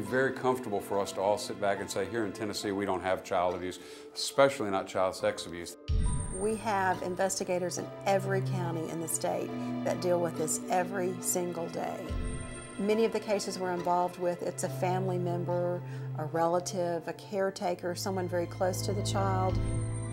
very comfortable for us to all sit back and say, here in Tennessee, we don't have child abuse, especially not child sex abuse. We have investigators in every county in the state that deal with this every single day. Many of the cases we're involved with, it's a family member, a relative, a caretaker, someone very close to the child.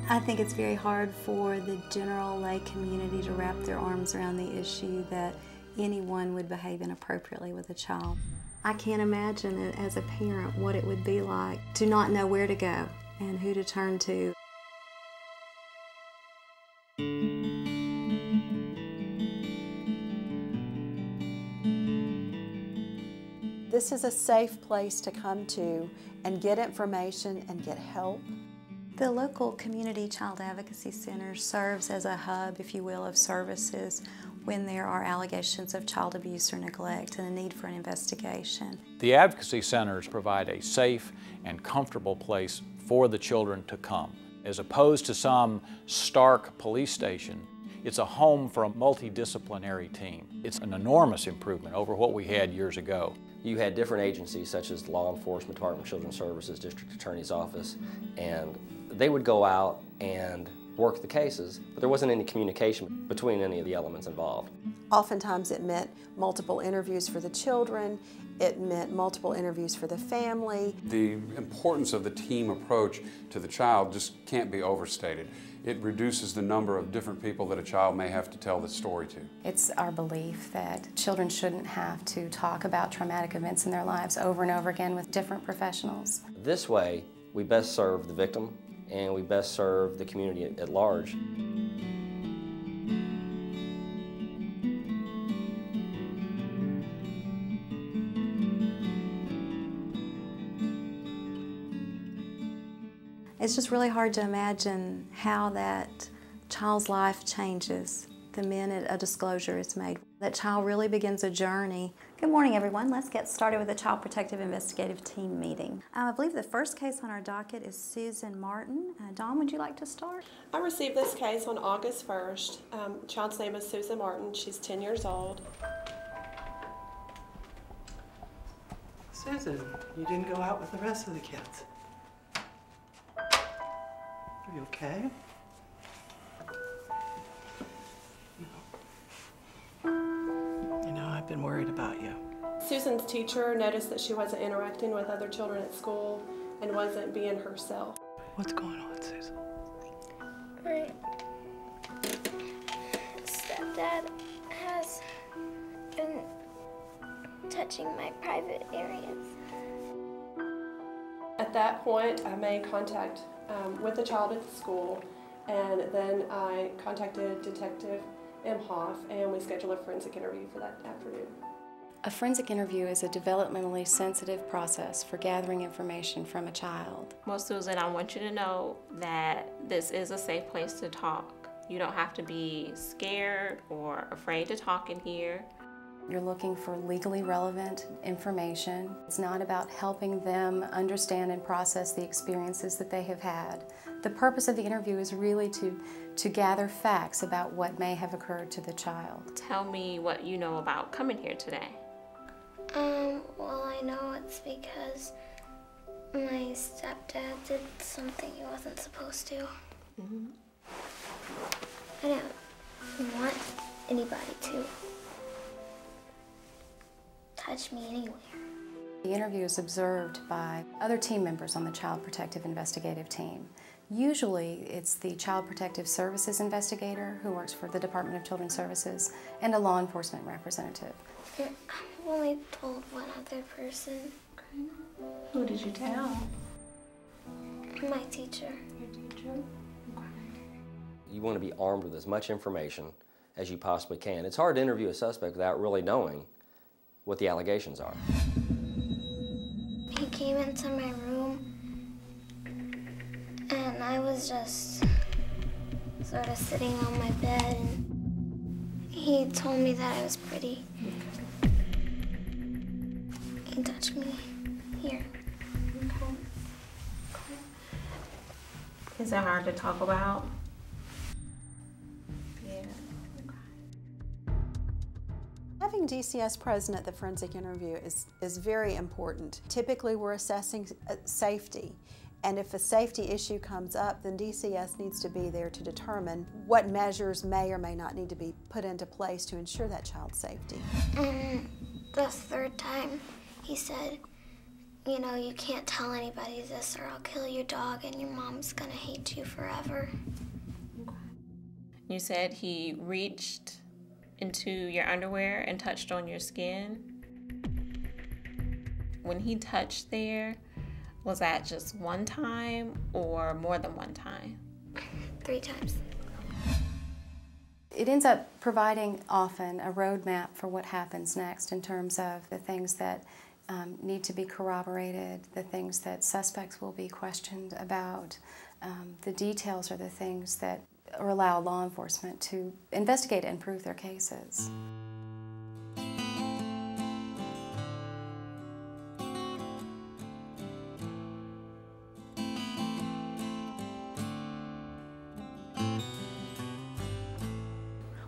I think it's very hard for the general lay community to wrap their arms around the issue that anyone would behave inappropriately with a child. I can't imagine it as a parent what it would be like to not know where to go and who to turn to. This is a safe place to come to and get information and get help. The local community child advocacy center serves as a hub, if you will, of services when there are allegations of child abuse or neglect and a need for an investigation. The advocacy centers provide a safe and comfortable place for the children to come. As opposed to some stark police station, it's a home for a multidisciplinary team. It's an enormous improvement over what we had years ago. You had different agencies such as law enforcement, Department of Children's Services, District Attorney's Office, and they would go out and work the cases, but there wasn't any communication between any of the elements involved. Oftentimes it meant multiple interviews for the children, it meant multiple interviews for the family. The importance of the team approach to the child just can't be overstated. It reduces the number of different people that a child may have to tell the story to. It's our belief that children shouldn't have to talk about traumatic events in their lives over and over again with different professionals. This way, we best serve the victim and we best serve the community at large. It's just really hard to imagine how that child's life changes the minute a disclosure is made. That child really begins a journey. Good morning, everyone. Let's get started with the Child Protective Investigative Team meeting. I believe the first case on our docket is Susan Martin. Dawn, would you like to start? I received this case on August 1st. The child's name is Susan Martin. She's 10 years old. Susan, you didn't go out with the rest of the kids. Are you okay? You know, I've been worried about you. Susan's teacher noticed that she wasn't interacting with other children at school and wasn't being herself. What's going on, Susan? My stepdad has been touching my private areas. At that point, I made contact with the child at the school, and then I contacted Detective M. Hoff, and we scheduled a forensic interview for that afternoon. A forensic interview is a developmentally sensitive process for gathering information from a child. Well, Susan, I want you to know that this is a safe place to talk. You don't have to be scared or afraid to talk in here. You're looking for legally relevant information. It's not about helping them understand and process the experiences that they have had. The purpose of the interview is really to gather facts about what may have occurred to the child. Tell me what you know about coming here today. Well, I know it's because my stepdad did something he wasn't supposed to. I don't want anybody to touch me anywhere. The interview is observed by other team members on the Child Protective Investigative Team. Usually it's the Child Protective Services investigator who works for the Department of Children's Services and a law enforcement representative. I've only told one other person. Okay. Who did you tell? My teacher. Your teacher? Okay. You want to be armed with as much information as you possibly can. It's hard to interview a suspect without really knowing what the allegations are. He came into my room and I was just sort of sitting on my bed and he told me that I was pretty. He touched me here. Okay. Is that hard to talk about? Yeah. Having DCS present at the forensic interview is very important. Typically we're assessing safety, and if a safety issue comes up, then DCS needs to be there to determine what measures may or may not need to be put into place to ensure that child's safety. The third time he said, you know, you can't tell anybody this or I'll kill your dog and your mom's gonna hate you forever. You said he reached into your underwear and touched on your skin. When he touched there, was that just one time or more than one time? 3 times. It ends up providing often a roadmap for what happens next in terms of the things that need to be corroborated, the things that suspects will be questioned about. The details are the things that allow law enforcement to investigate and prove their cases.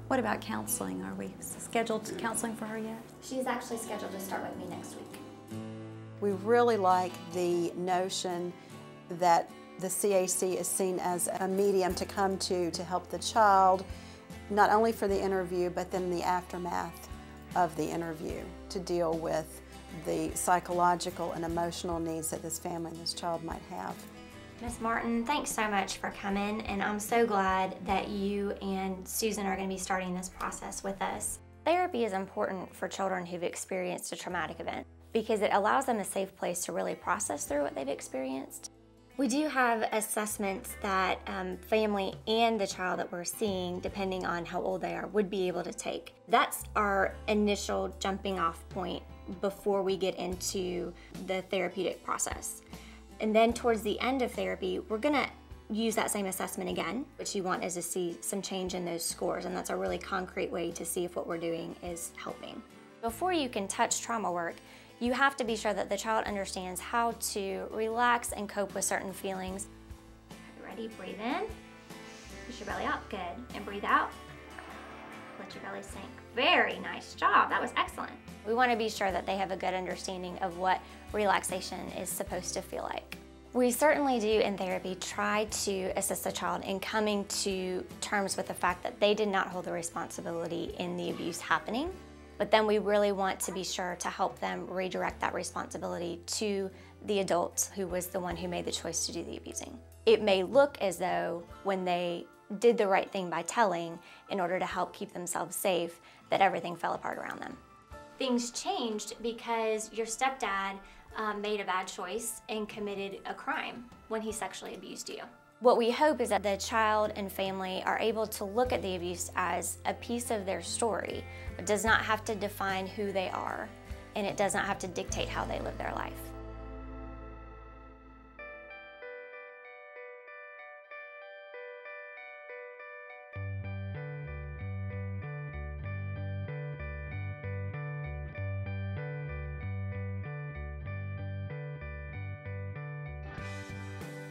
What about counseling? Are we scheduled to counseling for her yet? She's actually scheduled to start with me next week. We really like the notion that the CAC is seen as a medium to come to help the child, not only for the interview, but then the aftermath of the interview, to deal with the psychological and emotional needs that this family and this child might have. Ms. Martin, thanks so much for coming, and I'm so glad that you and Susan are going to be starting this process with us. Therapy is important for children who've experienced a traumatic event because it allows them a safe place to really process through what they've experienced. We do have assessments that family and the child that we're seeing, depending on how old they are, would be able to take. That's our initial jumping off point before we get into the therapeutic process. And then towards the end of therapy, we're gonna use that same assessment again. What you want is to see some change in those scores, and that's a really concrete way to see if what we're doing is helping. Before you can touch trauma work, you have to be sure that the child understands how to relax and cope with certain feelings. Ready? Breathe in. Push your belly up. Good. And breathe out. Let your belly sink. Very nice job. That was excellent. We want to be sure that they have a good understanding of what relaxation is supposed to feel like. We certainly do in therapy try to assist the child in coming to terms with the fact that they did not hold the responsibility in the abuse happening. But then we really want to be sure to help them redirect that responsibility to the adult who was the one who made the choice to do the abusing. It may look as though when they did the right thing by telling in order to help keep themselves safe, that everything fell apart around them. Things changed because your stepdad made a bad choice and committed a crime when he sexually abused you. What we hope is that the child and family are able to look at the abuse as a piece of their story. It does not have to define who they are, and it does not have to dictate how they live their life.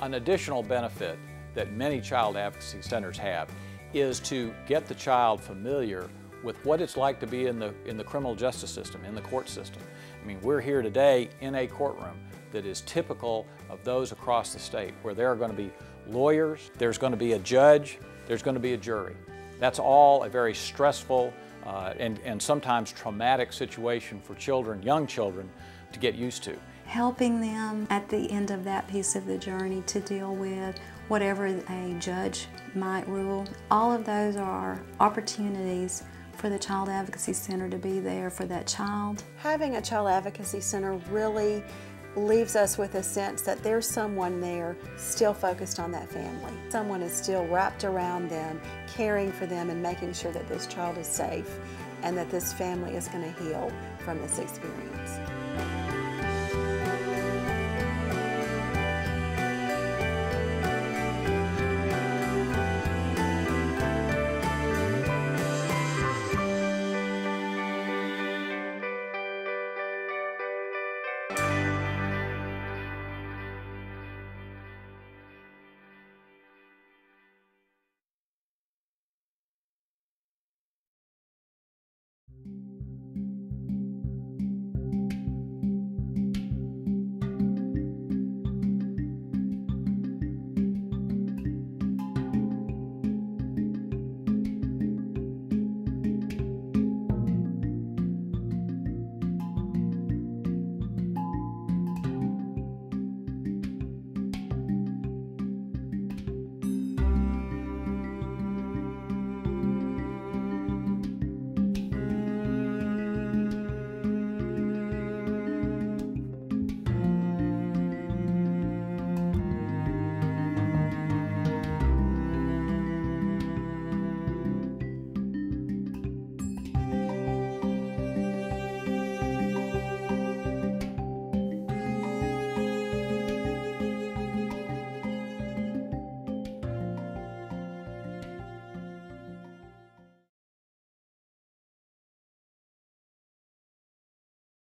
An additional benefit that many child advocacy centers have is to get the child familiar with what it's like to be in the criminal justice system, in the court system. I mean, we're here today in a courtroom that is typical of those across the state, where there are going to be lawyers, there's going to be a judge, there's going to be a jury. That's all a very stressful and sometimes traumatic situation for children, young children, to get used to. Helping them at the end of that piece of the journey to deal with whatever a judge might rule. All of those are opportunities for the Child Advocacy Center to be there for that child. Having a Child Advocacy Center really leaves us with a sense that there's someone there still focused on that family. Someone is still wrapped around them, caring for them and making sure that this child is safe and that this family is going to heal from this experience.